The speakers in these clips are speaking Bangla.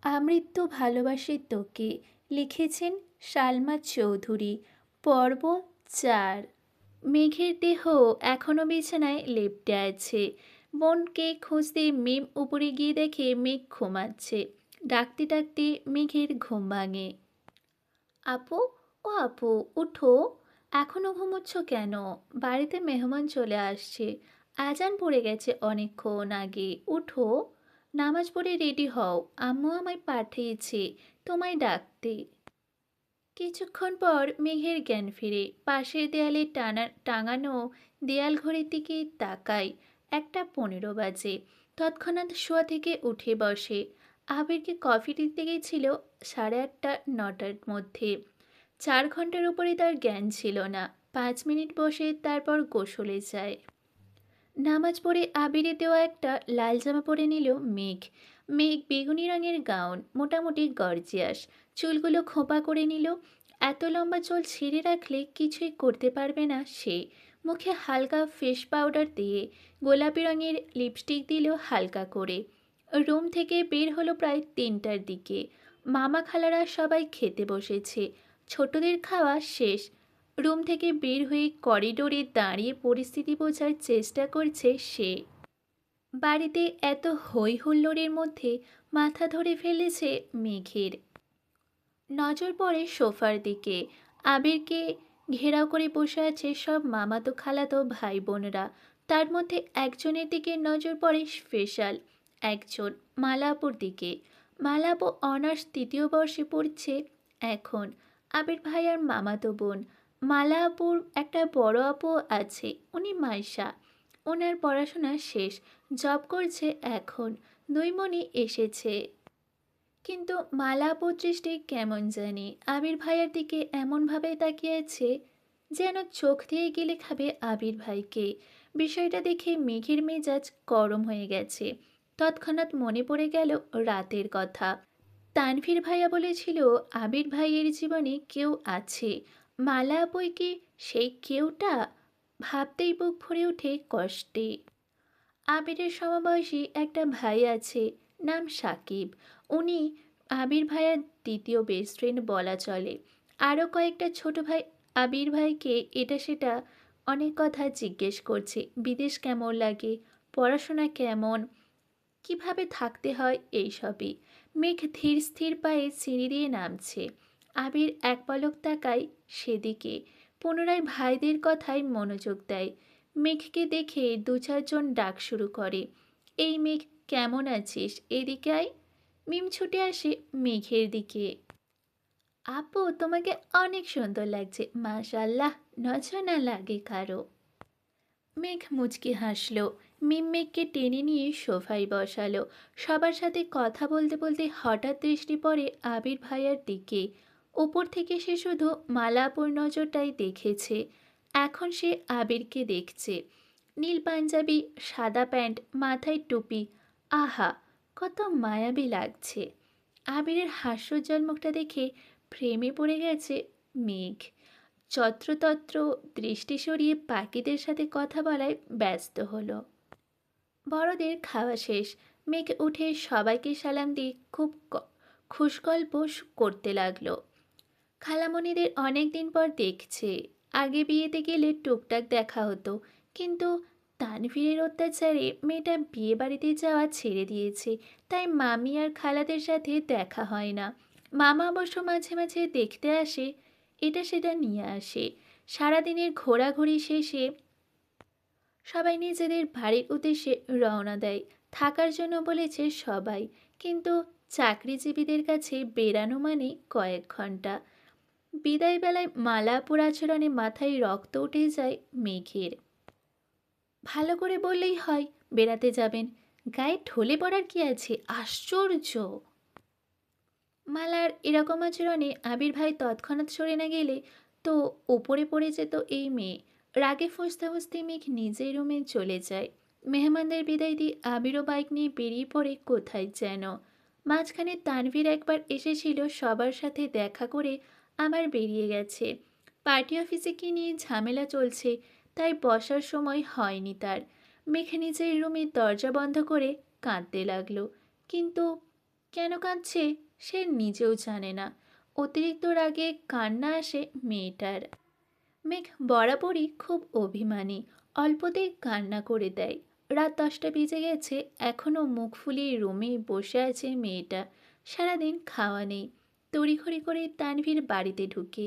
আমৃত্যু ভালোবাসি তোকে লিখেছেন সালমা চৌধুরী। পর্ব ৪। মেঘের দেহ এখনো বিছানায় লেপ্টে আছে। বোনকে খুঁজতে মিম উপরে গিয়ে দেখে মেঘ ঘুমাচ্ছে। ডাকতে ডাকতে মেঘের ঘুম ভাঙে। আপু, ও আপু, উঠো। এখনো ঘুমোচ্ছ কেন? বাড়িতে মেহমান চলে আসছে। আজান পড়ে গেছে অনেকক্ষণ আগে। উঠো, নামাজ পড়ে রেডি হও। আম্মু আমায় পাঠিয়েছে তোমায় ডাকতে। কিছুক্ষণ পর মেঘের জ্ঞান ফিরে। পাশের দেয়ালে টাঙানো দেয়াল ঘড়ির দিকে তাকায়। ১:১৫ বাজে। তৎক্ষণাৎ শোয়া থেকে উঠে বসে। আবিরকে কফি দিতে গেছিল ৮:৩০-৯টার মধ্যে। ৪ ঘন্টার উপরে তার জ্ঞান ছিল না। ৫ মিনিট বসে তারপর গোসলে যায়। নামাজ পড়ে আবিরে দেওয়া একটা লাল জামা পরে নিল মেঘ। মেঘ বেগুনি রঙের গাউন, মোটামুটি গর্জিয়াস। চুলগুলো খোঁপা করে নিল। এত লম্বা চুল ছিঁড়ে রাখলে কিছুই করতে পারবে না সে। মুখে হালকা ফেস পাউডার দিয়ে গোলাপি রঙের লিপস্টিক দিল হালকা করে। রুম থেকে বের হলো প্রায় ৩টার দিকে। মামা খালারা সবাই খেতে বসেছে। ছোটদের খাওয়া শেষ। রুম থেকে বের হয়ে করিডোরে দাঁড়িয়ে পরিস্থিতি বোঝার চেষ্টা করছে সে। বাড়িতে এত হই হুল্লোড়ের মধ্যে মাথা ধরে ফেলেছে মেঘের। নজর পড়ে সোফার দিকে। আবিরকে ঘেরাও করে বসে আছে সব মামাতো খালাতো ভাই বোনরা। তার মধ্যে একজনের দিকে নজর পড়ে স্পেশাল। একজন মালা আপুর দিকে। মালা আপু অনার্স ৩য় বর্ষে পড়ছে এখন। আবির ভাই আর মামাতো বোন। মালা আপুর একটা বড় আপু আছে, উনি মাইশা। ওনার পড়াশোনা শেষ, জব করছে এখন। দুই মণি এসেছে। কিন্তু মালা আপুর দৃষ্টি কেমন জানি আবির ভাইয়ের দিকে এমনভাবে তাকিয়েছে যেন চোখ দিয়ে গেলে খাবে আবির ভাইকে। বিষয়টা দেখে মেঘের মেজাজ গরম হয়ে গেছে। তৎক্ষণাৎ মনে পড়ে গেল রাতের কথা। তানভীর ভাইয়া বলেছিল আবির ভাইয়ের জীবনে কেউ আছে। মালা আপুই কি সেই কেউটা? ভাবতেই বুক ভরে ওঠে কষ্টে। আবিরের সমবয়সী একটা ভাই আছে, নাম সাকিব। উনি আবির ভাইয়ার দ্বিতীয় বেস্ট ফ্রেন্ড বলা চলে। আরও কয়েকটা ছোট ভাই আবির ভাইকে এটা সেটা অনেক কথা জিজ্ঞেস করছে। বিদেশ কেমন লাগে, পড়াশোনা কেমন, কিভাবে থাকতে হয়, এইসবই। মেঘ ধীর স্থির পায়ে সিঁড়ি দিয়ে নামছে। আবির এক পলক তাকায় সেদিকে। পুনরায় ভাইদের কথায় মনোযোগ দেয়। মেঘকে দেখে ২-৪ জন ডাক শুরু করে। এই মেঘ, কেমন আছিস? এদিকে আয়। মিম ছুটে আসে মেঘের দিকে। আপু, তোমাকে অনেক সুন্দর লাগছে, মাশাল্লাহ, নজর না লাগে কারো। মেঘ মুচকি হাসল। মিম মেঘকে টেনে নিয়ে সোফায় বসালো। সবার সাথে কথা বলতে বলতে হঠাৎ দৃষ্টি পড়ে আবির ভাইয়ার দিকে। উপর থেকে সে শুধু মালা আপুর নজরটাই দেখেছে। এখন সে আবিরকে দেখছে। নীল পাঞ্জাবি, সাদা প্যান্ট, মাথায় টুপি। আহা, কত মায়াবী লাগছে। আবিরের হাস্যোজ্জ্বল মুখটা দেখে প্রেমে পড়ে গেছে মেঘ। যত্রতত্র দৃষ্টি সরিয়ে পাখিদের সাথে কথা বলায় ব্যস্ত হলো। বড়দের খাওয়া শেষ। মেঘ উঠে সবাইকে সালাম দিয়ে খুব খুশগল্প করতে লাগলো। খালামণিদের অনেক দিন পর দেখছে। আগে বিয়েতে গেলে টুকটাক দেখা হতো, কিন্তু তানভীরের অত্যাচারে মেয়েটা বিয়ে বাড়িতে যাওয়া ছেড়ে দিয়েছে। তাই মামি আর খালাদের সাথে দেখা হয় না। মামা অবশ্য মাঝে মাঝে দেখতে আসে, এটা সেটা নিয়ে আসে। সারাদিনের ঘোরাঘুরি শেষে সবাই নিজেদের বাড়ির উদ্দেশ্যে রওনা দেয়। থাকার জন্য বলেছে সবাই, কিন্তু চাকরিজীবীদের কাছে বেরানো মানে কয়েক ঘন্টা। বিদায় বেলায় মালা আপুর আচরণে মাথায় রক্ত উঠে যায় মেঘের। ভালো করে বললেই হয় বেড়াতে যাবেন, গায়ে ঢলে পড়ার কি আছে? আশ্চর্য! মালার এরকম আচরণে আবির ভাই তৎক্ষণাৎ সরে না গেলে তো ওপরে পড়ে যেত এই মেয়ে। রাগে ফুঁসতে ফুঁসতে মেঘ নিজের রুমে চলে যায়। মেহমানদের বিদায় দিয়ে আবিরও বাইক নিয়ে বেরিয়ে পড়ে কোথায় যেন। মাঝখানে তানভীর একবার এসেছিল, সবার সাথে দেখা করে আবার বেরিয়ে গেছে। পার্টি অফিসে কি নিয়ে ঝামেলা চলছে, তাই বসার সময় হয়নি তার। মেঘ নিজের রুমে দরজা বন্ধ করে কাঁদতে লাগলো। কিন্তু কেন কাঁদছে সে নিজেও জানে না। অতিরিক্ত রাগে কান্না আসে মেয়েটার। মেঘ বরাবরই খুব অভিমানী, অল্পতেই কান্না করে দেয়। রাত 10টা বেজে গেছে, এখনও মুখ ফুলিয়ে রুমে বসে আছে মেয়েটা। সারাদিন খাওয়া নেই। তড়িঘড়ি করে তানভীর বাড়িতে ঢুকে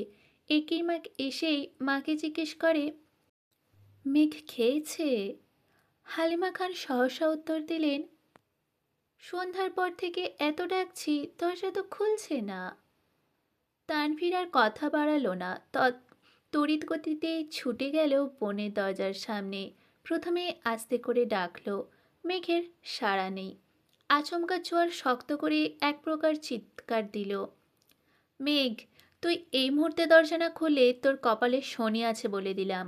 একেই মাক এসেই মাকে জিজ্ঞেস করে, মেঘ খেয়েছে? হালিমা খান সহসা উত্তর দিলেন, সন্ধ্যার পর থেকে এত ডাকছি দরজা তো খুলছে না। তানভীর আর কথা বাড়ালো না, তড়িৎ গতিতে ছুটে গেল বোনের দরজার সামনে। প্রথমে আস্তে করে ডাকলো, মেঘের সাড়া নেই। আচমকা চোয়াল শক্ত করে এক প্রকার চিৎকার দিল, মেঘ, তুই এই মুহূর্তে দরজা না খুললে তোর কপালে শনি আছে বলে দিলাম।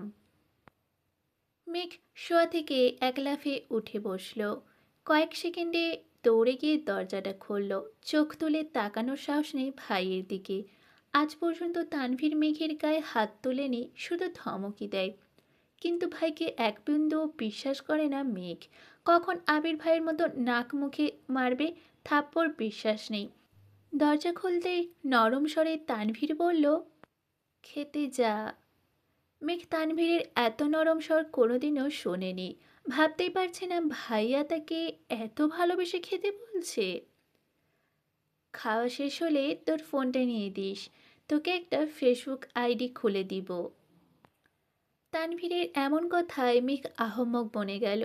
মেঘ শোয়া থেকে এক লাফে উঠে বসল। কয়েক সেকেন্ডে দৌড়ে গিয়ে দরজাটা খুলল। চোখ তুলে তাকানোর সাহস নেই ভাইয়ের দিকে। আজ পর্যন্ত তানভীর মেঘের গায়ে হাত তোলেনি, শুধু ধমকই দেয়। কিন্তু ভাইকে এক বিন্দু বিশ্বাস করে না মেঘ। কখন আবির ভাইয়ের মতো নাক মুখে মারবে, থাপ্পড় বিশ্বাস নেই। দরজা খুলতেই নরম স্বরে তানভীর বলল, খেতে যা। মেঘ তানভীরের এত নরম স্বর কোনোদিনও শোনেনি। ভাবতেই পারছে না ভাইয়া তাকে এত ভালোবেসে খেতে বলছে। খাওয়া শেষ হলে তোর ফোনটা নিয়ে দিস, তোকে একটা ফেসবুক আইডি খুলে দিব। তানভীরের এমন কথায় মেঘ আহম্মক বনে গেল।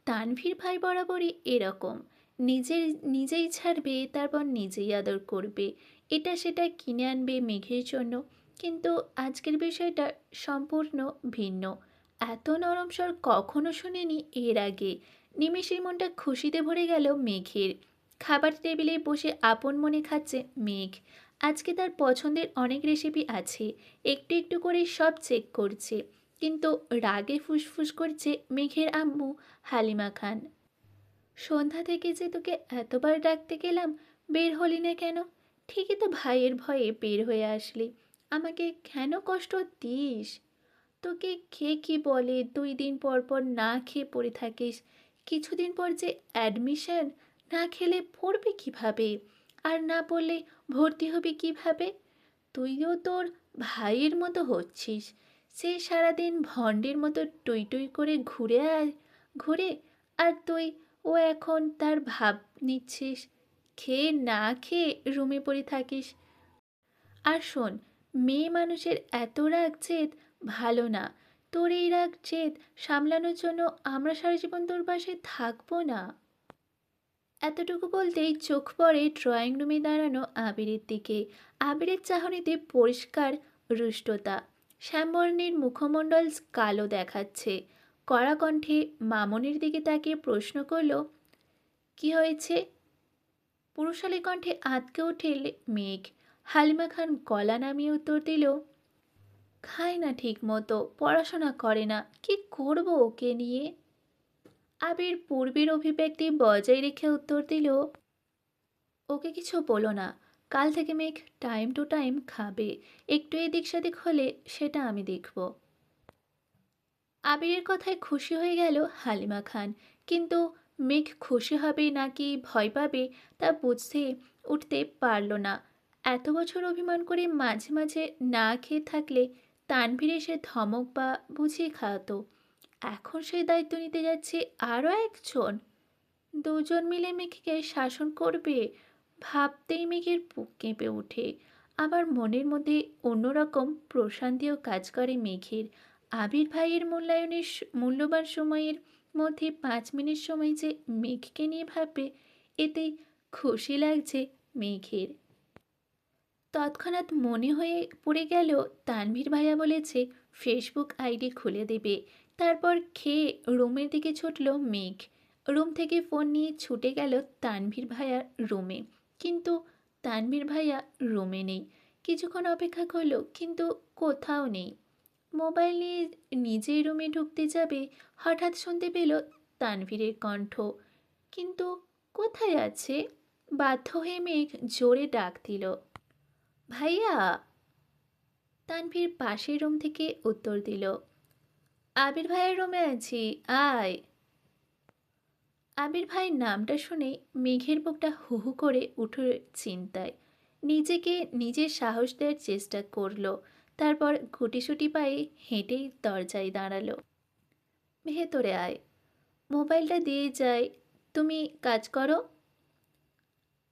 তানভীর ভাই বরাবরই এরকম, নিজের নিজেই ছাড়বে, তারপর নিজেই আদর করবে, এটা সেটা কিনে আনবে মেঘের জন্য। কিন্তু আজকের বিষয়টা সম্পূর্ণ ভিন্ন। এত নরম স্বর কখনো শুনেনি এর আগে। নিমেষেই মনটা খুশিতে ভরে গেল মেঘের। খাবার টেবিলে বসে আপন মনে খাচ্ছে মেঘ। আজকে তার পছন্দের অনেক রেসিপি আছে, একটু একটু করে সব চেক করছে। কিন্তু রাগে ফুসফুস করছে মেঘের আম্মু হালিমা খান, সন্ধ্যা থেকে যে তোকে এতবার ডাকতে গেলাম, বের হলি না কেন? ঠিকই তো ভাইয়ের ভয়ে বের হয়ে আসলি, আমাকে কেন কষ্ট দিস? তোকে কে কি বলে 2 দিন পর পর না খেয়ে পড়ে থাকিস? কিছুদিন পর যে অ্যাডমিশন, না খেলে পড়বি কিভাবে? আর না পড়লে ভর্তি হবি কিভাবে? তুইও তোর ভাইয়ের মতো হচ্ছিস। সে সারাদিন ভণ্ডের মতো টুই টুই করে ঘুরে, আর তুই ও এখন তার ভাব নিচ্ছিস। খেয়ে না খেয়ে রুমে পড়ে থাকিস। আর শোন, মেয়ে মানুষের এত রাগ জেদ ভালো না। তোর এই রাগ জেদ সামলানোর জন্য আমরা সারা জীবন তোর পাশে থাকবো না। এতটুকু বলতেই চোখ পড়ে ড্রয়িং রুমে দাঁড়ানো আবিরের দিকে। আবিরের চাহনিতে পরিষ্কার রুষ্টতা। শ্যামবর্ণের মুখমণ্ডল কালো দেখাচ্ছে। কড়া কণ্ঠে মামনির দিকে তাকিয়ে প্রশ্ন করল, কি হয়েছে? পুরুষালী কণ্ঠে আঁতকে ওঠে মেঘ। হালিমা খান গলা নামিয়ে উত্তর দিল, খায় না ঠিক মতো, পড়াশোনা করে না, কি করব ওকে নিয়ে? আবির পূর্বের অভিব্যক্তি বজায় রেখে উত্তর দিল, ওকে কিছু বলো না। কাল থেকে মেঘ টাইম টু টাইম খাবে, একটু এদিক সেদিক হলে সেটা আমি দেখব। আবিরের কথায় খুশি হয়ে গেল হালিমা খান। কিন্তু মেঘ খুশি হবে নাকি ভয় পাবে তা বুঝতে উঠতে পারল না। এত বছর অভিমান করে মাঝে মাঝে না খেয়ে থাকলে তানভীর এসে ধমক বা বুঝিয়ে খাওয়াতো। এখন সেই দায়িত্ব নিতে যাচ্ছে আরও একজন। দুজন মিলে মেঘকে শাসন করবে, ভাবতেই মেঘের বুক কেঁপে ওঠে। আবার মনের মধ্যে অন্যরকম প্রশান্তিও কাজ করে মেঘের। আবির ভাইয়ের মূল্যবান সময়ের মধ্যে 5 মিনিট সময় যে মেঘকে নিয়ে ভাববে, এতেই খুশি লাগছে মেঘের। তৎক্ষণাৎ মনে হয়ে পড়ে গেল তানভীর ভাইয়া বলেছে ফেসবুক আইডি খুলে দেবে। তারপর খেয়ে রুমের দিকে ছুটল মেঘ। রুম থেকে ফোন নিয়ে ছুটে গেল তানভীর ভাইয়ার রুমে। কিন্তু তানভীর ভাইয়া রুমে নেই। কিছুক্ষণ অপেক্ষা করলো কিন্তু কোথাও নেই। মোবাইল নিয়ে নিজেই রুমে ঢুকতে যাবে, হঠাৎ শুনতে পেল তানভীরের কণ্ঠ। কিন্তু কোথায় আছে? বাধ্য হয়ে মেঘ জোরে ডাক দিল, ভাইয়া। তানভীর পাশের রুম থেকে উত্তর দিল, আবির ভাইয়ের রুমে আছি, আয়। আবির ভাই নামটা শুনে মেঘের বুকটা হু হু করে উঠে চিন্তায়। নিজেকে নিজের সাহস দেওয়ার চেষ্টা করলো। তারপর গুটিসুটি পায়ে হেঁটেই দরজায় দাঁড়ালো। ভেতরে আয়, মোবাইলটা দিয়ে যাই, তুমি কাজ করো।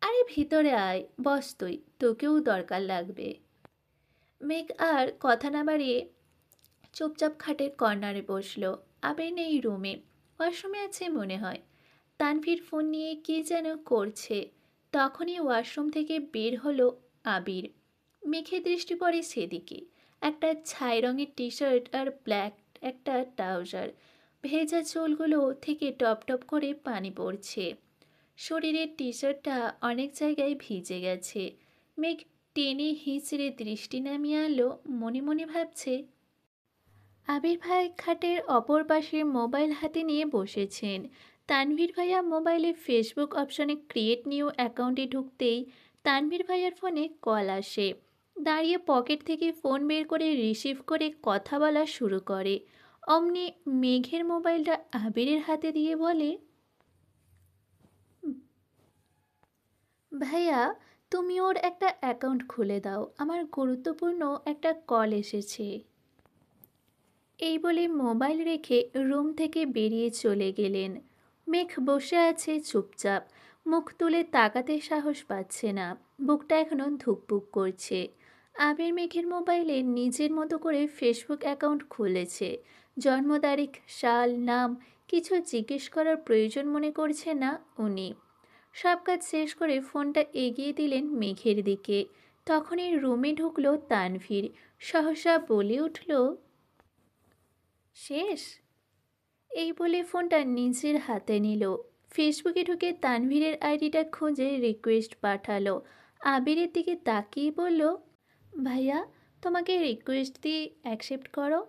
আরে ভিতরে আয়, বস তুই, তোকেও দরকার লাগবে। মেঘ আর কথা না বাড়িয়ে চুপচাপ খাটের কর্নারে বসলো। আবির নেই রুমে, ওয়াশরুমে আছে মনে হয়। তানভীর ফোন নিয়ে কি যেন করছে। তখনই ওয়াশরুম থেকে বের হলো আবির। মেঘের দৃষ্টি পড়ে সেদিকে। একটা ছাই রঙের টি শার্ট আর ব্ল্যাক একটা ট্রাউজার। ভেজা চুলগুলো থেকে টপ টপ করে পানি পড়ছে। শরীরের টি শার্টটা অনেক জায়গায় ভিজে গেছে। মেঘ টেনে হিঁচড়ে দৃষ্টি নামিয়ে আনলো, মনে মনে ভাবছে। আবির ভাই খাটের অপর পাশে মোবাইল হাতে নিয়ে বসেছেন। তানভীর ভাইয়া মোবাইলে ফেসবুক অপশনে ক্রিয়েট নিউ অ্যাকাউন্টে ঢুকতেই তানভীর ভাইয়ার ফোনে কল আসে। দাঁড়িয়ে পকেট থেকে ফোন বের করে রিসিভ করে কথা বলা শুরু করে। অমনি মেঘের মোবাইলটা আবিরের হাতে দিয়ে বলে, ভাইয়া, তুমি ওর একটা অ্যাকাউন্ট খুলে দাও, আমার গুরুত্বপূর্ণ একটা কল এসেছে। এই বলে মোবাইল রেখে রুম থেকে বেরিয়ে চলে গেলেন। মেঘ বসে আছে চুপচাপ, মুখ তুলে তাকাতে সাহস পাচ্ছে না। বুকটা এখনো ধুকপুক করছে। আবির মেঘের মোবাইলে নিজের মতো করে ফেসবুক অ্যাকাউন্ট খুলেছে। জন্ম তারিখ, সাল, নাম কিছু জিজ্ঞেস করার প্রয়োজন মনে করছে না উনি। সব কাজ শেষ করে ফোনটা এগিয়ে দিলেন মেঘের দিকে। তখনই রুমে ঢুকলো তানভীর। সহসা বলে উঠল, শেষ? এই বলে ফোনটা নিজের হাতে নিল। ফেসবুকে ঢুকে তানভীরের আইডিটা খুঁজে রিকোয়েস্ট পাঠালো। আবিরের দিকে তাকিয়ে বলল, ভাইয়া, তোমাকে রিকোয়েস্ট দিয়ে অ্যাকসেপ্ট করো।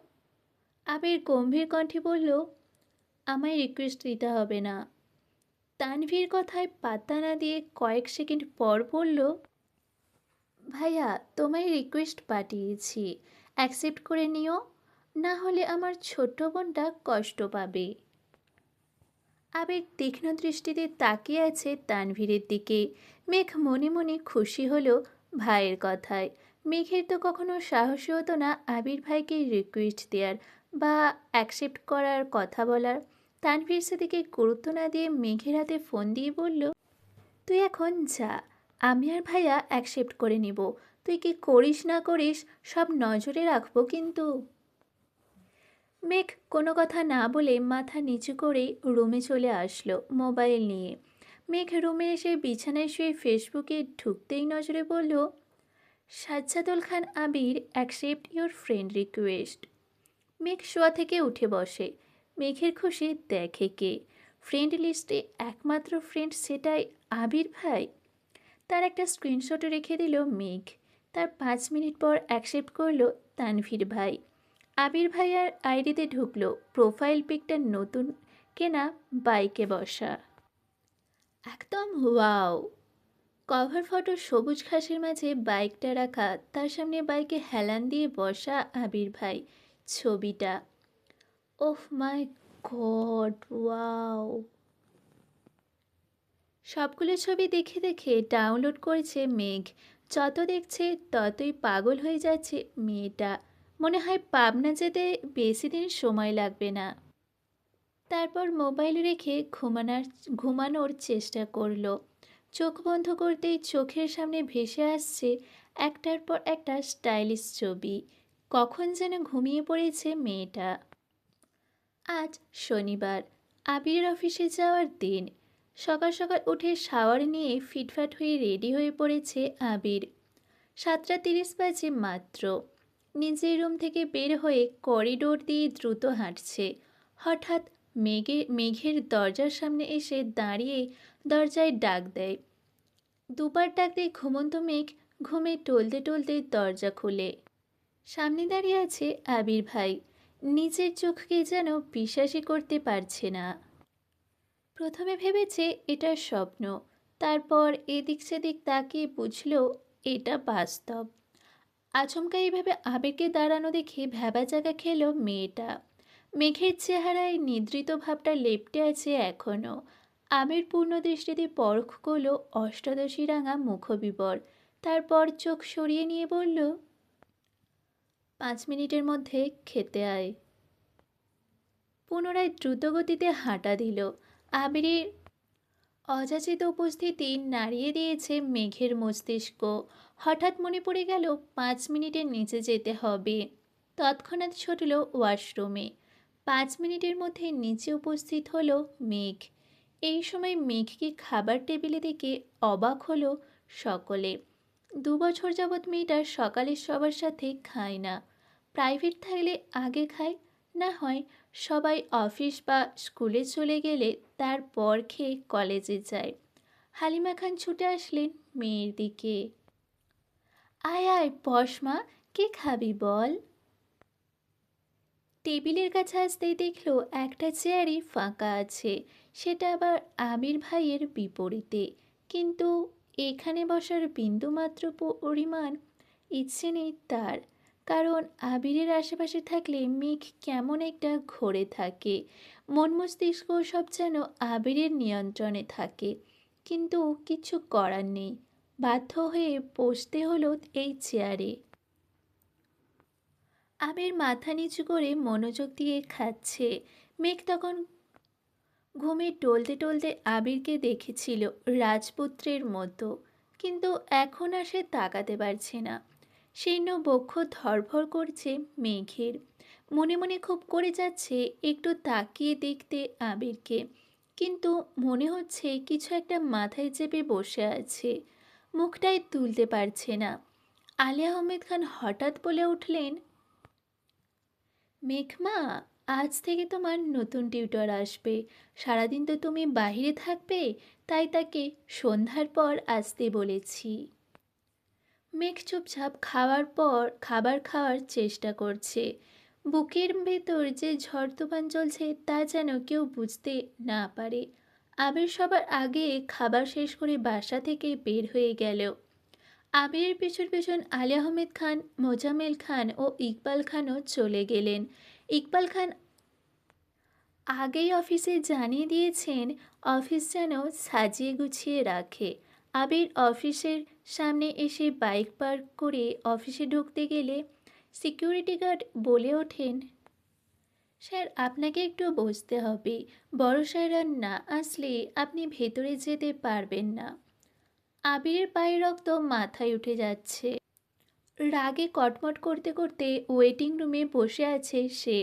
আবির গম্ভীর কণ্ঠে বলল, আমায় রিকোয়েস্ট দিতে হবে না। তানভীর কথায় পাত্তা না দিয়ে কয়েক সেকেন্ড পর বলল, ভাইয়া, তোমায় রিকোয়েস্ট পাঠিয়েছি, অ্যাকসেপ্ট করে নিও, না হলে আমার ছোট্ট বোনটা কষ্ট পাবে। আবেগ তীক্ষ্ণ দৃষ্টিতে তাকিয়ে আছে তানভীরের দিকে। মেঘ মনে মনে খুশি হলো ভাইয়ের কথায়। মেঘের তো কখনো সাহসী হতো না আবির ভাইকে রিকোয়েস্ট দেওয়ার বা অ্যাকসেপ্ট করার কথা বলার। তানভীর সেদিকে গুরুত্ব না দিয়ে মেঘের হাতে ফোন দিয়ে বলল, তুই এখন যা, আমি আর ভাইয়া অ্যাকসেপ্ট করে নিব। তুই কি করিস না করিস সব নজরে রাখবো কিন্তু। মেঘ কোনো কথা না বলে মাথা নিচু করে রুমে চলে আসলো মোবাইল নিয়ে। মেঘ রুমে এসে বিছানায় শুয়ে ফেসবুকে ঢুকতেই নজরে বলল, সাজ্জাদুল খান আবির অ্যাকসেপ্ট ইউর ফ্রেন্ড রিকোয়েস্ট। মেঘ শোয়া থেকে উঠে বসে। মেঘের খুশি দেখে কে। ফ্রেন্ড লিস্টে একমাত্র ফ্রেন্ড সেটাই আবির ভাই। তার একটা স্ক্রিনশট রেখে দিল মেঘ। তার 5 মিনিট পর অ্যাকসেপ্ট করলো তানভীর ভাই। আবির ভাইয়ার আইডিতে ঢুকলো। প্রোফাইল পিকটা নতুন কেনা বাইকে বসা, একদম ওয়াও। কভার ফটো সবুজ ঘাসের মাঝে বাইকটা রাখা, তার সামনে বাইকে হেলান দিয়ে বসা আবির ভাই। ছবিটা, ওহ মাই গড, ওয়াও। সবগুলো ছবি দেখে দেখে ডাউনলোড করেছে মেঘ। যত দেখছে ততই পাগল হয়ে যাচ্ছে মেয়েটা। মনে হয় পাবনা যেতে বেশি দিন সময় লাগবে না। তারপর মোবাইল রেখে ঘুমানোর চেষ্টা করলো। চোখ বন্ধ করতেই চোখের সামনে ভেসে আসছে একটার পর একটা স্টাইলিশ ছবি। কখন যেন ঘুমিয়ে পড়েছে মেয়েটা। আজ শনিবার, আবিরের অফিসে যাওয়ার দিন। সকাল সকাল উঠে শাওয়ার নিয়ে ফিটফাট হয়ে রেডি হয়ে পড়েছে আবির। 7:30 বাজে মাত্র। নিজের রুম থেকে বের হয়ে করিডোর দিয়ে দ্রুত হাঁটছে। হঠাৎ মেঘের দরজার সামনে এসে দাঁড়িয়ে দরজায় ডাক দেয়। দুবার ডাক দিয়ে ঘুমন্ত মেঘ ঘুমে টলতে টলতে দরজা খুলে। সামনে দাঁড়িয়ে আছে আবির ভাই। নিজের চোখকে যেন বিশ্বাসই করতে পারছে না। প্রথমে ভেবেছে এটা স্বপ্ন, তারপর এদিক সেদিক তাকিয়ে বুঝল এটা বাস্তব। আচমকা এইভাবে আবেগে দাঁড়ানো দেখে ভ্যাবাচাকা খেল মেয়েটা। মেঘের চেহারায় নিদ্রিত ভাবটা লেপ্টে আছে এখনো। আবির পূর্ণ দৃষ্টিতে পরখ করল অষ্টাদশী রাঙা মুখবিবর। তারপর চোখ সরিয়ে নিয়ে বলল, 5 মিনিটের মধ্যে খেতে আয়। পুনরায় দ্রুতগতিতে হাঁটা দিল। আবিরের অযাচিত উপস্থিতি নাড়িয়ে দিয়েছে মেঘের মস্তিষ্ক। হঠাৎ মনে পড়ে গেল 5 মিনিটের নিচে যেতে হবে। তৎক্ষণাৎ ছুটল ওয়াশরুমে। 5 মিনিটের মধ্যে নিচে উপস্থিত হলো মেঘ। এই সময় মেঘকে খাবার টেবিলে দেখে অবাক হলো সকলে। 2 বছর যাবৎ মেয়েটা সকালে সবার সাথে খায় না। প্রাইভেট থাকলে আগে খায়, না হয় সবাই অফিস বা স্কুলে চলে গেলে তারপর খেয়ে কলেজে যায়। হালিমা খান ছুটে আসলেন মেয়ের দিকে। আয় আয় বস মা, কে খাবি বল। টেবিলের কাছে আসতেই দেখলো একটা চেয়ারই ফাঁকা আছে, সেটা আবার আবির ভাইয়ের বিপরীতে। কিন্তু এখানে বসার বিন্দুমাত্র পরিমাণ ইচ্ছে নেই তার। কারণ আবিরের আশেপাশে থাকলে মেঘ কেমন একটা ঘোরে থাকে। মন মস্তিষ্ক সব যেন আবিরের নিয়ন্ত্রণে থাকে। কিন্তু কিছু করার নেই, বাধ্য হয়ে বসতে হলো এই চেয়ারে। আবির মাথা নিচু করে মনোযোগ দিয়ে খাচ্ছে। মেঘ তখন ঘুমে টলতে টলতে আবিরকে দেখেছিল রাজপুত্রের মতো, কিন্তু এখন আর সে তাকাতে পারছে না। শীর্ণ বক্ষ ধরফর করছে মেঘের। মনে মনে খুব করে যাচ্ছে একটু তাকিয়ে দেখতে আবিরকে, কিন্তু মনে হচ্ছে কিছু একটা মাথায় চেপে বসে আছে, মুখটাই তুলতে পারছে না। আলিয়া আহমেদ খান হঠাৎ বলে উঠলেন, মেঘমা, আজ থেকে তোমার নতুন টিউটর আসবে। সারাদিন তো তুমি বাইরে থাকবে, তাই তাকে সন্ধ্যার পর আসতে বলেছি। মেঘ চুপচাপ খাবার খাওয়ার চেষ্টা করছে। বুকের ভেতর যে ঝড় তুফান চলছে তা যেন কেউ বুঝতে না পারে। আবির সবার আগে খাবার শেষ করে বাসা থেকে বের হয়ে গেল। আবিরের পেছন পেছন আলী আহমেদ খান, মোজাম্মেল খান ও ইকবাল খানও চলে গেলেন। ইকবাল খান আগেই অফিসে জানিয়ে দিয়েছেন অফিস যেন সাজিয়ে গুছিয়ে রাখে। আবির অফিসের সামনে এসে বাইক পার্ক করে অফিসে ঢুকতে গেলে সিকিউরিটি গার্ড বলে ওঠেন, স্যার আপনাকে একটু বসতে হবে, বড় স্যাররা না আসলে আপনি ভেতরে যেতে পারবেন না। আবিরের পায়ের রক্ত মাথায় উঠে যাচ্ছে। রাগে কটমট করতে করতে ওয়েটিং রুমে বসে আছে সে।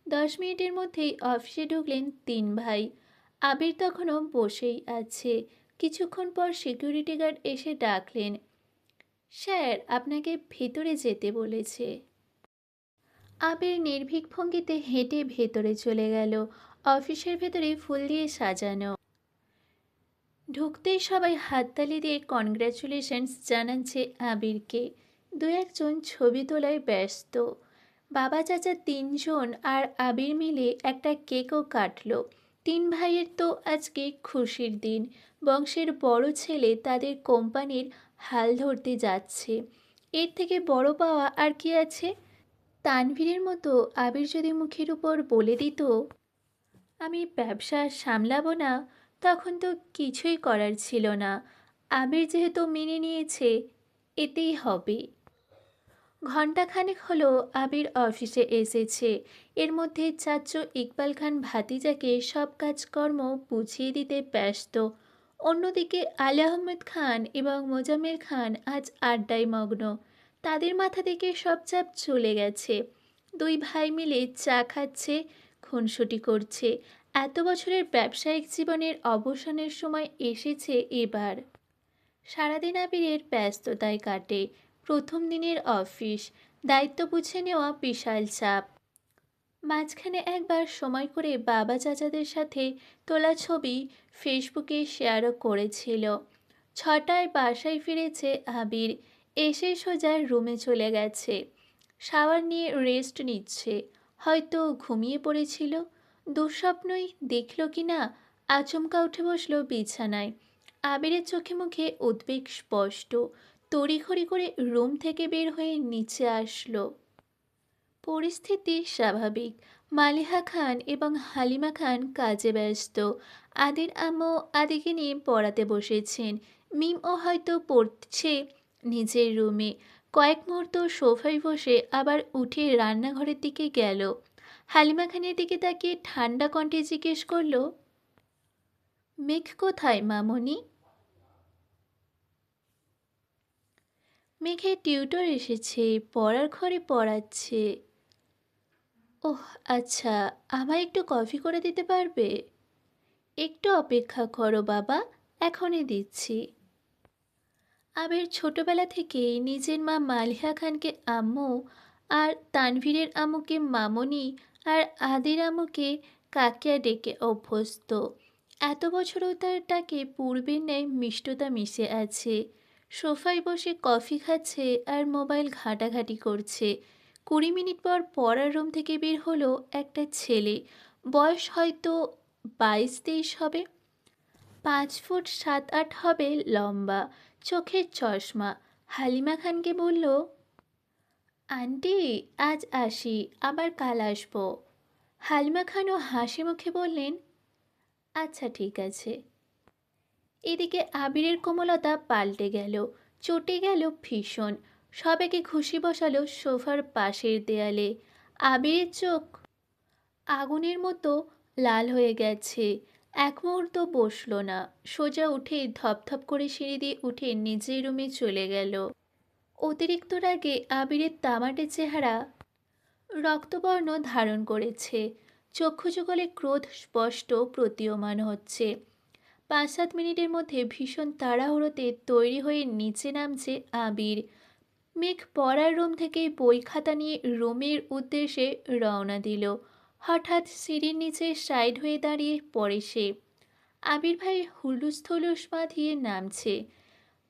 10 মিনিটের মধ্যেই অফিসে ঢুকলেন 3 ভাই। আবির তখনও বসেই আছে। কিছুক্ষণ পর সিকিউরিটি গার্ড এসে ডাকলেন, স্যার আপনাকে ভেতরে যেতে বলেছে। আবির নির্ভীক ভঙ্গিতে হেঁটে ভেতরে চলে গেল। অফিসের ভেতরে ফুল দিয়ে সাজানো। ঢুকতেই সবাই হাততালি দিয়ে কনগ্র্যাচুলেশনস জানাচ্ছে আবিরকে। দু একজন ছবি তোলায় ব্যস্ত। বাবা চাচা 3জন আর আবির মিলে একটা কেকও কাটলো। 3 ভাইয়ের তো আজকে খুশির দিন। বংশের বড় ছেলে তাদের কোম্পানির হাল ধরতে যাচ্ছে। এর থেকে বড় পাওয়া আর কি আছে। তানভীরের মতো আবির যদি মুখের উপর বলে দিত, আমি ব্যবসা সামলাবো না, তখন তো কিছুই করার ছিল না। আবির যেহেতু মেনে নিয়েছে, এতেই হবে। ঘণ্টাখানেক হলো আবির অফিসে এসেছে। এর মধ্যে চাচু ইকবাল খান ভাতিজাকে সব কাজকর্ম বুঝিয়ে দিতে ব্যস্ত। অন্যদিকে আলী আহমেদ খান এবং মোজাম্মেল খান আজ আড্ডায় মগ্ন। তাদের মাথা থেকে সব চাপ চলে গেছে। 2 ভাই মিলে চা খাচ্ছে, খুনসুটি করছে। এত বছরের ব্যবসায়িক জীবনের অবসানের সময় এসেছে এবার। সারাদিন আবিরের ব্যস্ততায় কাটে। প্রথম দিনের অফিস, দায়িত্ব বুঝে নেওয়া বিশাল চাপ। মাঝখানে একবার সময় করে বাবা চাচাদের সাথে তোলা ছবি ফেসবুকে শেয়ারও করেছিল। 6টায় বাসায় ফিরেছে আবির। এসে সোজা রুমে চলে গেছে। শাওয়ার নিয়ে রেস্ট নিচ্ছে। হয়তো ঘুমিয়ে পড়েছিল। দুঃস্বপ্নই দেখল কি না, আচমকা উঠে বসলো বিছানায়। আবিরের চোখে মুখে উদ্বেগ স্পষ্ট। তড়িঘড়ি করে রুম থেকে বের হয়ে নিচে আসলো। পরিস্থিতি স্বাভাবিক। মালিহা খান এবং হালিমা খান কাজে ব্যস্ত। আদির আম্মু আদিকে নিয়ে পড়াতে বসেছেন। মিমও হয়তো পড়ছে নিজের রুমে। কয়েক মুহূর্ত সোফায় বসে আবার উঠে রান্নাঘরের দিকে গেল। হালিমা খানের দিকে তাকিয়ে ঠান্ডা কণ্ঠে জিজ্ঞেস করল, মেঘ কোথায় মামনি? মেঘের টিউটর এসেছে, পড়ার ঘরে পড়াচ্ছে। ওহ, আচ্ছা, আমায় একটু কফি করে দিতে পারবে? একটু অপেক্ষা করো বাবা, এখনই দিচ্ছি। আবির ছোটবেলা থেকেই নিজের মা মালিহা খানকে আম্মু, আর তানভীরের আম্মুকে মামনি, আর আদির আম্মুকে কাকিয়া ডেকে অভ্যস্ত। এত বছরও তার ডাকে পূর্বের ন্যায় মিষ্টতা মিশে আছে। সোফায় বসে কফি খাচ্ছে আর মোবাইল ঘাঁটাঘাঁটি করছে। 20 মিনিট পর পড়ার রুম থেকে বের হলো একটা ছেলে। বয়স হয়তো 22-23 হবে। 5 ফুট 7-8 হবে লম্বা, চোখের চশমা। হালিমা খানকে বলল, আন্টি, আজ আসি, আবার কাল আসবো। হালিমা খানও হাসি মুখে বললেন, আচ্ছা ঠিক আছে। এদিকে আবিরের কোমলতা পাল্টে গেল, চটে গেল ভীষণ। সবাইকে ঘুষি বসালো সোফার পাশের দেয়ালে। আবিরের চোখ আগুনের মতো লাল হয়ে গেছে। এক মুহূর্ত বসল না, সোজা উঠে ধপধপ করে সিঁড়ি দিয়ে উঠে নিজের রুমে চলে গেল। অতিরিক্ত রাগে আবিরের তামাটে চেহারা রক্তবর্ণ ধারণ করেছে। চক্ষু যুগলে ক্রোধ স্পষ্ট প্রতীয়মান হচ্ছে। 5-7 মিনিটের মধ্যে ভীষণ তাড়াহুড়োতে তৈরি হয়ে নিচে নামছে আবির। মেঘ পড়ার রুম থেকে বই খাতা নিয়ে রুমের উদ্দেশ্যে রওনা দিল। হঠাৎ সিঁড়ির নিচে সাইড হয়ে দাঁড়িয়ে পড়ে সে। আবির ভাই হুলুস থুলুস বাঁধিয়ে নামছে।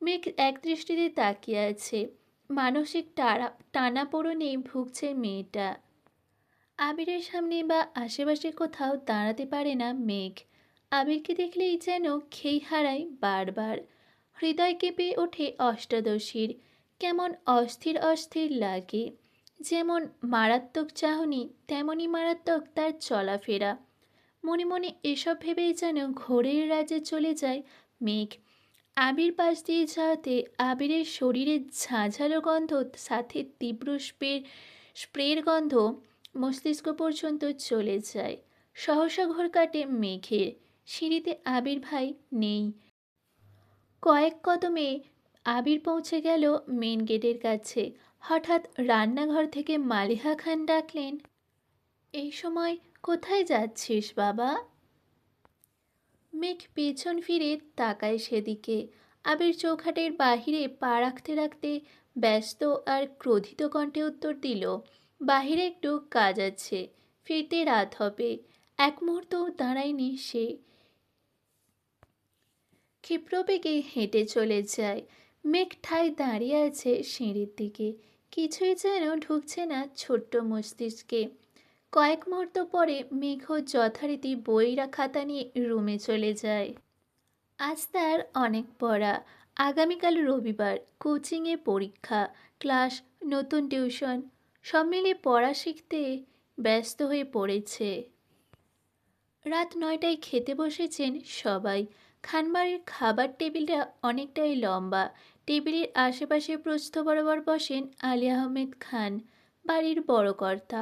মেঘ একদৃষ্টিতে তাকিয়ে আছে। মানসিক টানাপোড়েনে ভুগছে মেয়েটা। আবিরের সামনে বা আশেপাশে কোথাও দাঁড়াতে পারে না মেঘ। আবিরকে দেখলেই যেন খেই হারায় বারবার। হৃদয় কেঁপে ওঠে অষ্টাদশীর। কেমন অস্থির অস্থির লাগে। যেমন মারাত্মক চাহনি, তেমনই মারাত্মক তার চলাফেরা। মনে মনে এসব ভেবেই যেন ঘোরের রাজ্যে চলে যায় মেঘ। আবির পাশ দিয়ে যাওয়াতে আবিরের শরীরে ঝাঁঝালো গন্ধ, সাথে তীব্র স্প্রের গন্ধ মস্তিষ্ক পর্যন্ত চলে যায়। সহসা ঘোর কাটে মেঘের। সিঁড়িতে আবির ভাই নেই। কয়েক কদমে আবির পৌঁছে গেল মেন গেটের কাছে। হঠাৎ রান্নাঘর থেকে মালিহা খান ডাকলেন, এই সময় কোথায় যাচ্ছিস বাবা? মেঘ পেছন ফিরে তাকায় সেদিকে। আবির চৌখাটের বাহিরে পা রাখতে রাখতে ব্যস্ত আর ক্রোধিত কণ্ঠে উত্তর দিল, বাহিরে একটু কাজ আছে, ফিরতে রাত হবে। এক মুহূর্তও দাঁড়ায়নি সে, ক্ষিপ্রবেগে হেঁটে চলে যায়। মেঘ ঠায় দাঁড়িয়ে আছে সিঁড়ির দিকে। কিছুই যেন ঢুকছে না ছোট্ট মস্তিষ্কে। কয়েক মুহূর্ত পরে মেঘ যথারীতি বই খাতা নিয়ে রুমে চলে যায়। আজ তার অনেক পড়া। আগামীকাল রবিবার, কোচিংয়ে পরীক্ষা, ক্লাস, নতুন টিউশন, সব মিলিয়ে পড়া শিখতে ব্যস্ত হয়ে পড়েছে। রাত 9টায় খেতে বসেছেন সবাই। খানবাড়ির খাবার টেবিলটা অনেকটাই লম্বা। টেবিলের আশেপাশে প্রস্থ বরাবর বসেন আলী আহমেদ খান, বাড়ির বড় কর্তা।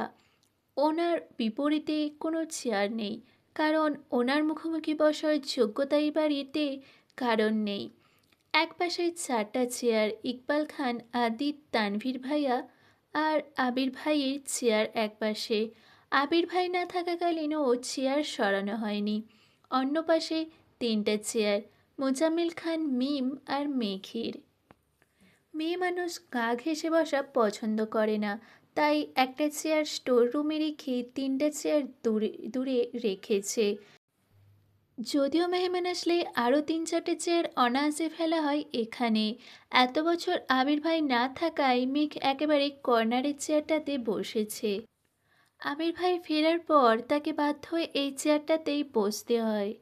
ওনার বিপরীতে কোনো চেয়ার নেই, কারণ ওনার মুখোমুখি বসার যোগ্যতা এই বাড়িতে কারণ নেই। এক পাশে 4টা চেয়ার, ইকবাল খান, আদিত, তানভীর ভাইয়া আর আবির ভাইয়ের চেয়ার এক পাশে। আবির ভাই না থাকাকালীনও চেয়ার সরানো হয়নি। অন্য পাশে 3টা চেয়ার, মোজাম্মেল খান, মিম আর মেঘের। মেয়ে মানুষ গা ঘেঁষে বসা পছন্দ করে না, তাই একটা চেয়ার স্টোর রুমে রেখে 3টা চেয়ার দূরে দূরে রেখেছে। যদিও মেহমান আসলে আরও 3-4টে চেয়ার অনায়াসে ফেলা হয় এখানে। এত বছর আবির ভাই না থাকায় মেঘ একেবারে কর্নারের চেয়ারটাতে বসেছে। আবির ভাই ফেরার পর তাকে বাধ্য হয়ে এই চেয়ারটাতেই বসতে হয়।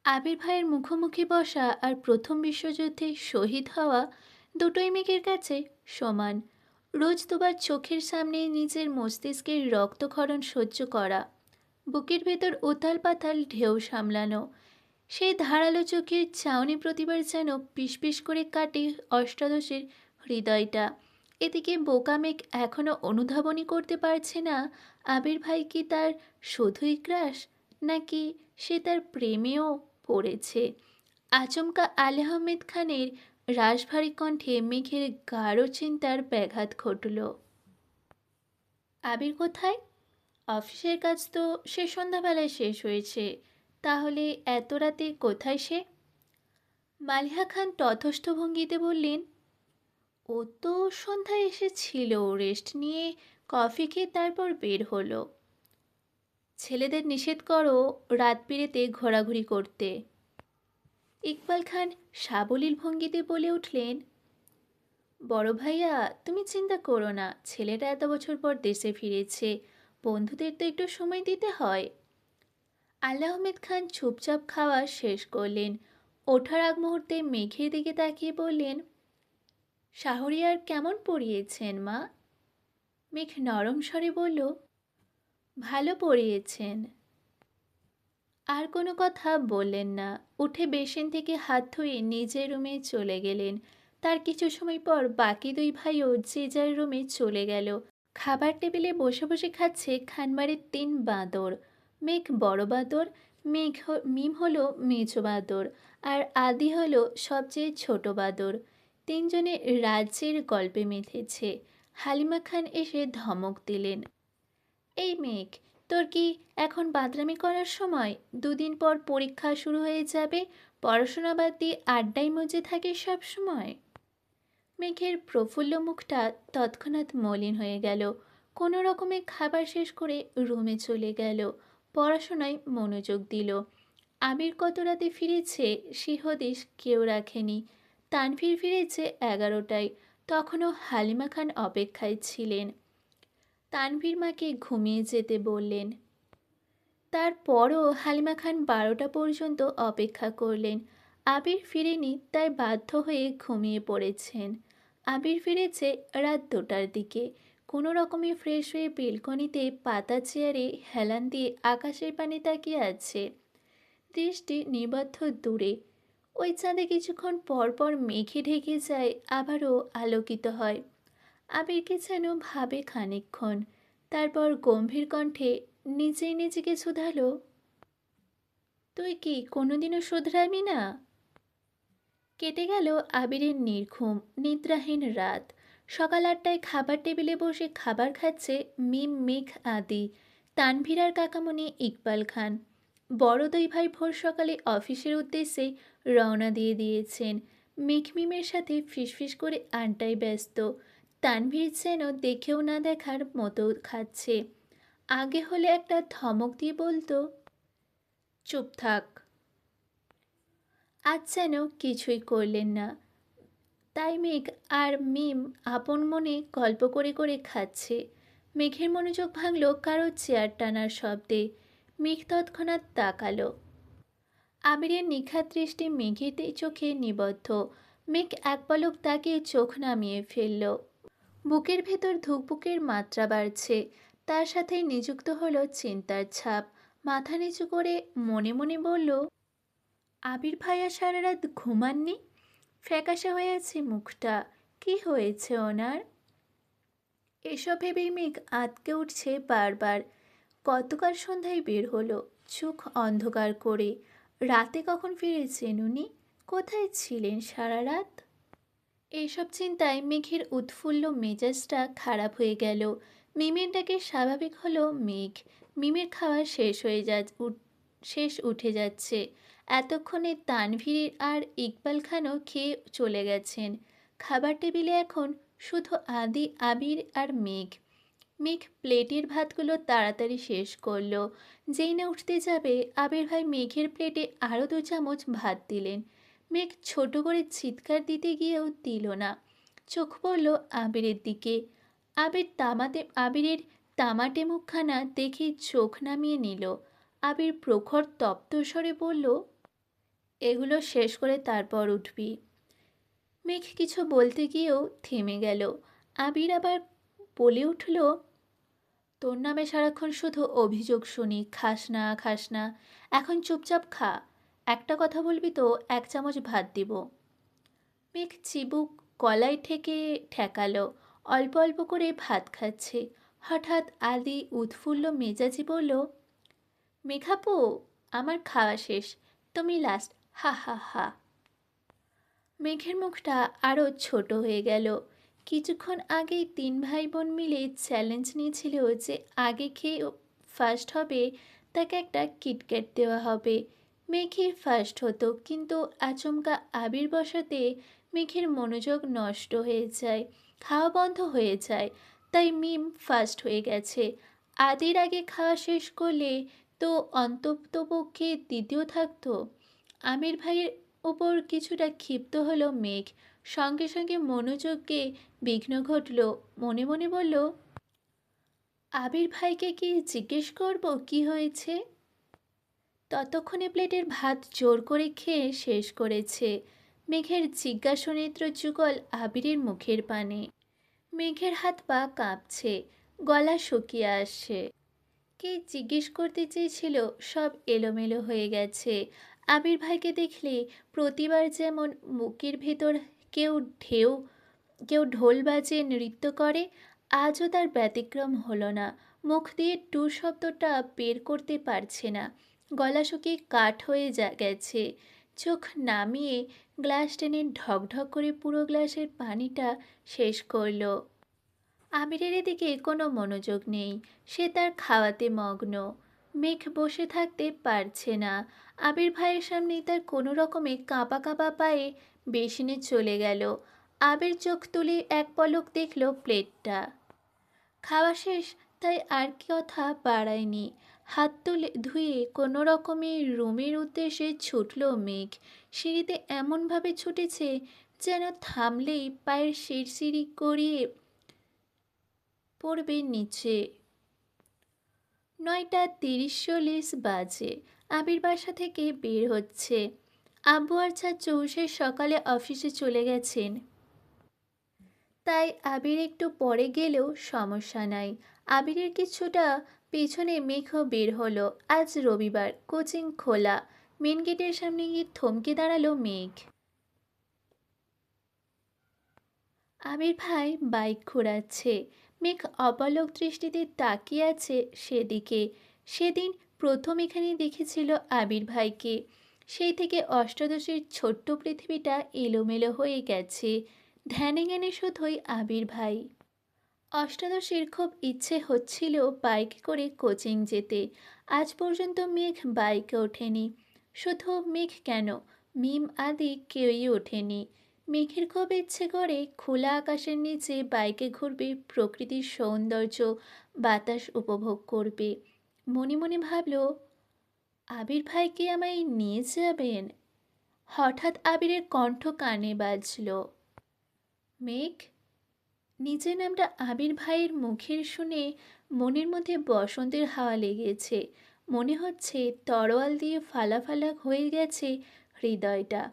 আবির ভাইয়ের মুখোমুখি বসা আর প্রথম বিশ্বযুদ্ধে শহীদ হওয়া দুটোই মেঘের কাছে সমান। রোজ দুবার চোখের সামনে নিজের মস্তিষ্কের রক্তক্ষরণ সহ্য করা, বুকের ভেতর উথাল পাতাল ঢেউ সামলানো, সেই ধারালো চোখের চাউনি প্রতিবার যেন পিষপিষ করে কাটে অষ্টাদশের হৃদয়টা। এদিকে বোকা মেঘ এখনো অনুধাবনই করতে পারছে না আবির ভাই কি তার শুধুই ক্রাশ, নাকি সে তার প্রেমেও পড়েছে। আচমকা আলী আহমেদ খানের রাশভারী কণ্ঠে মেঘের গাঢ় চিন্তার ব্যাঘাত ঘটল। আবির কোথায়? অফিসের কাজ তো সে সন্ধ্যাবেলায় শেষ হয়েছে, তাহলে এত রাতে কোথায় সে? মালিহা খান তথস্থ ভঙ্গিতে বললেন, ও তো সন্ধ্যায় এসেছিল, রেস্ট নিয়ে কফি খেয়ে তারপর বের হলো। ছেলেদের নিষেধ করো রাত বিরেতে ঘোরাঘুরি করতে। ইকবাল খান সাবলীল ভঙ্গিতে বলে উঠলেন, বড় ভাইয়া তুমি চিন্তা করো না, ছেলেটা এত বছর পর দেশে ফিরেছে, বন্ধুদের তো একটু সময় দিতে হয়। আল্লাহ আহমেদ খান চুপচাপ খাওয়া শেষ করলেন। ওঠার আগ মুহূর্তে মেঘের দিকে তাকিয়ে বললেন, শাহরিয়ার কেমন পড়িয়েছেন মা? মেঘ নরম স্বরে বলল, ভালো পড়িয়েছেন। আর কোনো কথা বললেন না। উঠে বেসিন থেকে হাত ধুয়ে নিজের রুমে চলে গেলেন। তার কিছু সময় পর বাকি দুই ভাইও যে যার রুমে চলে গেল। খাবার টেবিলে বসে বসে খাচ্ছে খানবাড়ির তিন বাঁদর। মেঘ বড় বাঁদর, মিম হলো মেজো বাঁদর, আর আদি হলো সবচেয়ে ছোট বাঁদর। তিনজনে রাজ্যের গল্পে মেতেছে। হালিমা খান এসে ধমক দিলেন, এই মেঘ, তোর কি এখন বাদরামি করার সময়? দুদিন পর পরীক্ষা শুরু হয়ে যাবে, পড়াশোনা বাদ দিয়ে আড্ডায় মজে থাকে সব সময়। মেঘের প্রফুল্ল মুখটা তৎক্ষণাৎ মলিন হয়ে গেল। কোনো রকমে খাবার শেষ করে রুমে চলে গেল। পড়াশোনায় মনোযোগ দিল। আবির কত রাতে ফিরেছে সে হদিস কেউ রাখেনি। তানভীর ফিরেছে 11টায়, তখনও হালিমা খান অপেক্ষায় ছিলেন। তানভীর মাকে ঘুমিয়ে যেতে বললেন। তারপরও হালিমা খান 12টা পর্যন্ত অপেক্ষা করলেন। আবির ফিরেনি, তাই বাধ্য হয়ে ঘুমিয়ে পড়েছেন। আবির ফিরেছে রাত 2টার দিকে। কোনো রকমে ফ্রেশ হয়ে বেলকনিতে পাতা চেয়ারে হেলান দিয়ে আকাশের পানে তাকিয়ে আছে। দৃষ্টি নিবদ্ধ দূরে। ওই চাঁদে কিছুক্ষণ পর পর মেঘে ঢেকে যায়, আবারও আলোকিত হয়। আবিরকে যেন ভাবে খানিকক্ষণ, তারপর গম্ভীর কণ্ঠে নিজেই নিজেকে শুধালো, তুই কি কোনোদিনও শুধরাবি না? কেটে গেল আবিরের নির্ঘুম নিদ্রাহীন রাত। সকাল 8টায় খাবার টেবিলে বসে খাবার খাচ্ছে মিম, মেঘ, আদি, তানভীর আর কাকামণি ইকবাল খান। বড় দুই ভাই ভোর সকালে অফিসের উদ্দেশ্যে রওনা দিয়ে দিয়েছেন। মেঘ মিমের সাথে ফিসফিস করে আড্ডায় ব্যস্ত। তানভীর যেন দেখেও না দেখার মতো খাচ্ছে। আগে হলে একটা ধমক দিয়ে বলতো, চুপ থাক। আজ যেন কিছুই করলেন না। তাই মেঘ আর মিম আপন মনে গল্প করে করে খাচ্ছে। মেঘের মনোযোগ ভাঙল কারো চেয়ার টানার শব্দে। মেঘ তৎক্ষণাৎ তাকালো। আবিরের নিখাত দৃষ্টি মেঘের চোখে নিবদ্ধ। মেঘ এক পলক তাকিয়ে চোখ নামিয়ে ফেলল। বুকের ভেতর ধুকপুকের মাত্রা বাড়ছে। তার সাথে নিযুক্ত হলো চিন্তার ছাপ। মাথা নিচু করে মনে মনে বলল, আবির ভাইয়া সারা রাত ঘুমাননি? ফ্যাকাশে হয়ে আছে মুখটা, কি হয়েছে ওনার? এসব ভেবেই মেঘ আঁতকে উঠছে বারবার। গতকাল সন্ধ্যায় বের হলো, চোখ অন্ধকার করে। রাতে কখন ফিরেছেন উনি? কোথায় ছিলেন সারা রাত? এইসব চিন্তায় মেঘের উৎফুল্ল মেজাজটা খারাপ হয়ে গেল। মিমের ডাকে স্বাভাবিক হলো মেঘ। মিমের খাওয়া শেষ উঠে যাচ্ছে। এতক্ষণে তানভীর আর ইকবাল খানও খেয়ে চলে গেছেন। খাবার টেবিলে এখন শুধু আদি, আবির আর মেঘ। মেঘ প্লেটের ভাতগুলো তাড়াতাড়ি শেষ করলো। যেই না উঠতে যাবে, আবির ভাই মেঘের প্লেটে আরও 2 চামচ ভাত দিলেন। মেঘ ছোট করে চিৎকার দিতে গিয়েও দিল না। চোখ পড়ল আবিরের দিকে। আবিরের তামাটে মুখখানা দেখে চোখ নামিয়ে নিল। আবির প্রখর তপ্ত স্বরে বলল, এগুলো শেষ করে তারপর উঠবি। মেঘ কিছু বলতে গিয়েও থেমে গেল। আবির আবার বলে উঠল, তোর নামে সারাক্ষণ শুধু অভিযোগ শুনি, খাস না খাস না। এখন চুপচাপ খা। একটা কথা বলবি তো 1 চামচ ভাত দিব। মেঘ চিবুক গলায় ঠেকালো। অল্প অল্প করে ভাত খাচ্ছে। হঠাৎ আদি উৎফুল্ল মেজাজি বলল, মেঘাপু, আমার খাওয়া শেষ, তুমি লাস্ট, হা হা হা। মেঘের মুখটা আরও ছোট হয়ে গেল। কিছুক্ষণ আগেই 3 ভাই বোন মিলে চ্যালেঞ্জ নিয়েছিল যে আগে খেয়ে ফার্স্ট হবে তাকে একটা কিটক্যাট দেওয়া হবে। মেঘই ফার্স্ট হতো, কিন্তু আচমকা আবির বসাতে মেঘের মনোযোগ নষ্ট হয়ে যায়, খাওয়া বন্ধ হয়ে যায়। তাই মিম ফার্স্ট হয়ে গেছে। আদির আগে খাওয়া শেষ করলে তো অন্ততপক্ষে দ্বিতীয় থাকতো। আমির ভাইয়ের ওপর কিছুটা ক্ষিপ্ত হলো মেঘ। সঙ্গে সঙ্গে মনোযোগকে বিঘ্ন ঘটল। মনে মনে বলল, আবির ভাইকে কি জিজ্ঞেস করব কি হয়েছে। ততক্ষণে প্লেটের ভাত জোর করে খেয়ে শেষ করেছে। মেঘের জিজ্ঞাসনেত্র যুগল আবিরের মুখের পানে। মেঘের হাত পা কাঁপছে, গলা শুকিয়ে আসছে। কে জিজ্ঞেস করতে চেয়েছিল সব এলোমেলো হয়ে গেছে। আবির ভাইকে দেখলে প্রতিবার যেমন বুকের ভেতর কেউ ঢেউ কেউ ঢোল বাজে নৃত্য করে, আজও তার ব্যতিক্রম হলো না। মুখ দিয়ে টু শব্দটা বের করতে পারছে না। গলা শুকিয়ে কাঠ হয়ে গেছে। চোখ নামিয়ে গ্লাস টেনে ঢকঢক করে পুরো গ্লাসের পানিটা শেষ করলো। আবিরের এদিকে কোনো মনোযোগ নেই, সে তার খাওয়াতে মগ্ন। মেঘ বসে থাকতে পারছে না। আবির ভাইয়ের সামনেই তার কোনো রকমে কাঁপা কাঁপা পায়ে বেসিনে চলে গেল। আবির চোখ তুলে এক পলক দেখল প্লেটটা। খাওয়া শেষ, তাই আর কথা বাড়ায়নি। হাত তুলে ধুয়ে কোনো রকমে রুমের উদ্দেশ্যে ছুটল মেঘ। সিঁড়িতে এমনভাবে ছুটেছে যেন থামলেই পায়ের শিরশিরি গড়িয়ে পড়বে নিচে। 9:30 বাজে। আবির বাসা থেকে বের হচ্ছে। আব্বু আর চাচু সে সকালে অফিসে চলে গেছেন, তাই আবির একটু পরে গেলেও সমস্যা নাই। আবিরের কিছুটা পেছনে মেঘও বের হলো। আজ রবিবার, কোচিং খোলা। মেন গেটের সামনে গিয়ে থমকে দাঁড়ালো মেঘ। আবির ভাই বাইক ঘোরাচ্ছে। মেঘ অপলক দৃষ্টিতে তাকিয়ে আছে সেদিকে। সেদিন প্রথম এখানে দেখেছিল আবির ভাইকে। সেই থেকে অষ্টাদশীর ছোট্ট পৃথিবীটা এলোমেলো হয়ে গেছে। ধ্যানে জ্ঞানে শুধুই আবির ভাই। অষ্টাদশীর খুব ইচ্ছে হচ্ছিল বাইক করে কোচিং যেতে। আজ পর্যন্ত মেঘ বাইকে ওঠেনি। শুধু মেঘ কেন, মিম আদি কেউই ওঠেনি। মেঘের খুব ইচ্ছে করে খোলা আকাশের নিচে বাইকে ঘুরবে, প্রকৃতির সৌন্দর্য, বাতাস উপভোগ করবে। মনে মনে ভাবল, আবির ভাই কি আমায় নিয়ে যাবেন? হঠাৎ আবিরের কণ্ঠ কানে বাজল, মেঘ। নিজের নামটা আবির ভাইয়ের মুখের শুনে মনের মধ্যে বসন্তের হাওয়া লেগেছে। মনে হচ্ছে তরোয়াল দিয়ে ফালা ফালা হয়ে গেছে হৃদয়টা।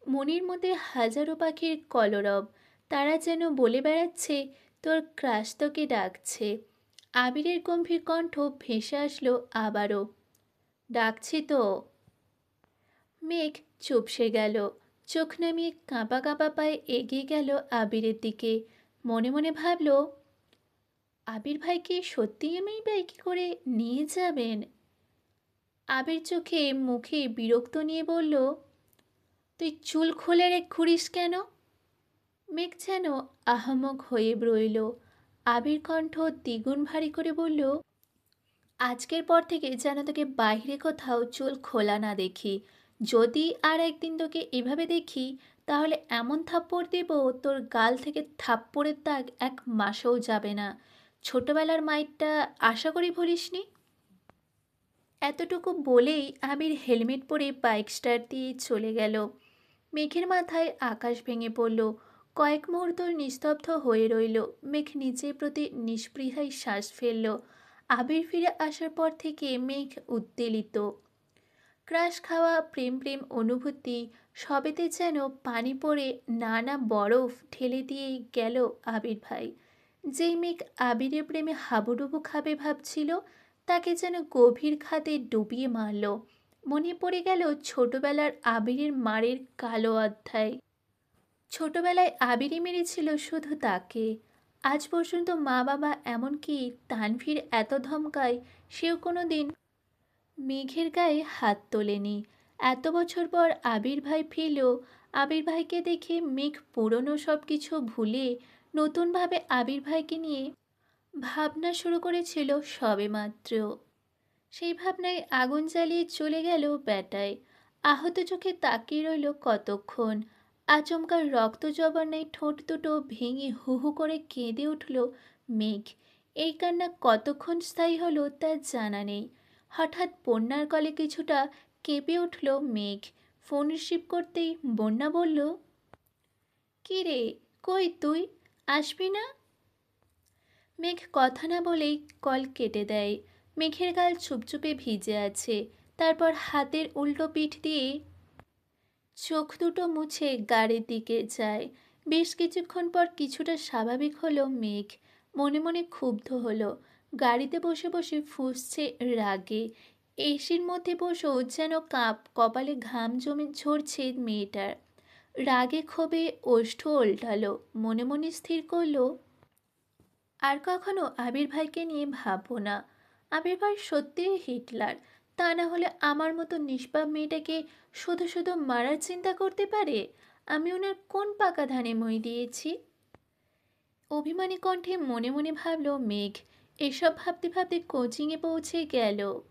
মনের মধ্যে হাজারো পাখির কলরব, তারা যেন বলে বেড়াচ্ছে তোর ক্রাশ তোকে ডাকছে। আবিরের গম্ভীর কণ্ঠ ভেসে আসলো আবারও, ডাকছি তো। মেঘ চুপসে গেল। চোখ নামিয়ে কাঁপা কাঁপা পায়ে এগিয়ে গেল আবিরের দিকে। মনে মনে ভাবল, আবির ভাইকে সত্যিই আমায় বাইকে করে নিয়ে যাবেন? আবির চোখে মুখে বিরক্ত নিয়ে বলল, তুই চুল খুলে ঘুরিস কেন? মেঘ যেন আহাম্মক হয়ে রইল। আবির কণ্ঠ দ্বিগুণ ভারী করে বলল, আজকের পর থেকে যেন তোকে বাইরে কোথাও চুল খোলা না দেখি। যদি আর একদিন তোকে এভাবে দেখি, তাহলে এমন থাপ্পড় দেব তোর গাল থেকে থাপ্পড়ের দাগ 1 মাসও যাবে না। ছোটবেলার মাইরটা আশা করি ভুলিসনি। এতটুকু বলেই আবির হেলমেট পরে বাইক স্টার্ট দিয়ে চলে গেল। মেঘের মাথায় আকাশ ভেঙে পড়ল। কয়েক মুহূর্ত নিস্তব্ধ হয়ে রইল। মেঘ নিজের প্রতি নিস্পৃহায় শ্বাস ফেলল। আবির ফিরে আসার পর থেকে মেঘ উত্তেলিত। ক্রাশ খাওয়া, প্রেম প্রেম অনুভূতি, সবেতে যেন পানি পড়ে নানা বরফ ঢেলে দিয়ে গেল আবির ভাই। যেই মেঘ আবিরের প্রেমে হাবুডুবু খাবে ভাবছিল, তাকে যেন গভীর খাদে ডুবিয়ে মারল। মনে পড়ে গেল ছোটবেলার আবিরের মারের কালো অধ্যায়। ছোটবেলায় আবিরই মেরেছিল শুধু তাকে। আজ পর্যন্ত মা বাবা এমনকি তানভীর এত ধমকায়, সেও কোনো দিন মেঘের গায়ে হাত তোলেনি। এত বছর পর আবির ভাই ফিরল। আবির ভাইকে দেখে মেঘ পুরনো সব কিছু ভুলে নতুনভাবে আবির ভাইকে নিয়ে ভাবনা শুরু করেছিল সবেমাত্র। সেই ভাবনায় আগুন জ্বালিয়ে চলে গেল বেটায়। আহত চোখে তাকিয়ে রইল কতক্ষণ। আচমকা রক্ত জবানায় ঠোঁট দুটো ভেঙে হু হু করে কেঁদে উঠল মেঘ। এই কান্না কতক্ষণ স্থায়ী হলো তা জানা নেই। হঠাৎ বন্যার কলে কিছুটা কেঁপে উঠল মেঘ। ফোন রিসিভ করতেই বন্যা বলল, "কী রে, কই তুই? আসবি না?" মেঘ কথা না বলেই কল কেটে দেয়। মেঘের গাল চুপচুপে ভিজে আছে। তারপর হাতের উল্টো পিঠ দিয়ে চোখ দুটো মুছে গাড়ির দিকে যায়। বেশ কিছুক্ষণ পর কিছুটা স্বাভাবিক হলো মেঘ। মনে মনে ক্ষুব্ধ হলো। গাড়িতে বসে বসে ফুঁসছে রাগে। এসির মধ্যে বসেও যেন কপালে ঘাম জমে ঝরছে মেয়েটার। রাগে ক্ষোভে ওষ্ঠ ওল্টালো। মনে মনে স্থির করলো, আর কখনো আবির ভাইকে নিয়ে ভাববো না। আবির ভাই সত্যিই হিটলার। তা না হলে আমার মতো নিষ্পাপ মেয়েটাকে শুধু শুধু মারার চিন্তা করতে পারে? আমি ওনার কোন পাকা ধানে মই দিয়েছি? অভিমানী কণ্ঠে মনে মনে ভাবল মেঘ। এসব ভাবতে ভাবতে কোচিংয়ে পৌঁছে গেল।